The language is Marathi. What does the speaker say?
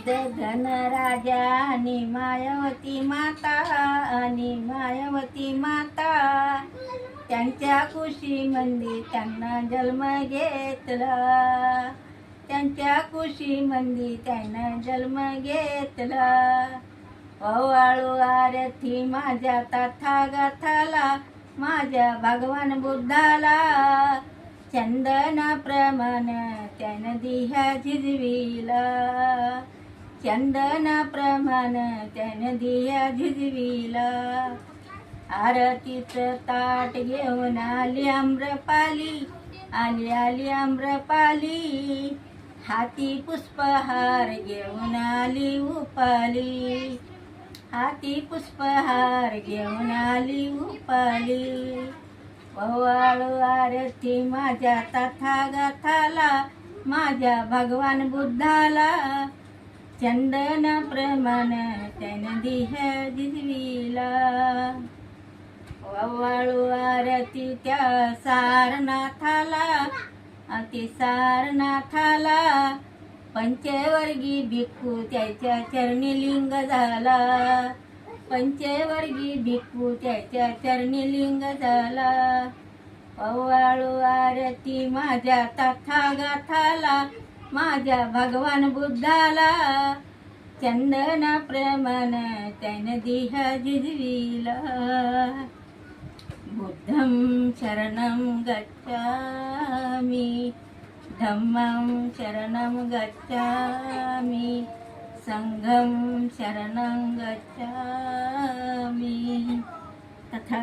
सिद्ध धनराजा आणि मायावती माता त्यांच्या कुशीमध्ये त्यांना जन्म घेतला. त्यांच्या कुशीमध्ये त्यांना जन्म घेतला. ओवाळू आरती माझ्या तथागताला, माझ्या भगवान बुद्धाला. चंदनाप्रमाणे त्यानं दिह्या झिजविला. चंदनाप्रमाणे त्यानं दिह्या झिजविला. आरतीचं ताट घेऊन आली आम्रपाली, आली आम्रपाली. हाती पुष्पहार घेऊन आली उपाली. हाती पुष्पहार घेऊन आली उपाली. ओवाळू आरती माझ्या तथागताला, माझ्या भगवान बुद्धाला. चंदनाप्रमाणे त्यानं दिह्या झिजविला. ओवाळू आरती त्या सारनाथाला, अति सारनाथाला. पंचवर्गी भिक्खू त्याच्या चरणी लिंग झाला. पंचवर्गी भिक्खू त्याच्या चरणी लिंग झाला. ओवाळू आरती माझ्या तथागताला, माझ्या भगवान बुद्धाला. चंदनाप्रमाणे त्यानं दिह्या झिजविला. बुद्धं शरणं गच्छामि, धम्मं शरणं गच्छामि, संघं शरणं गच्छामि. तथा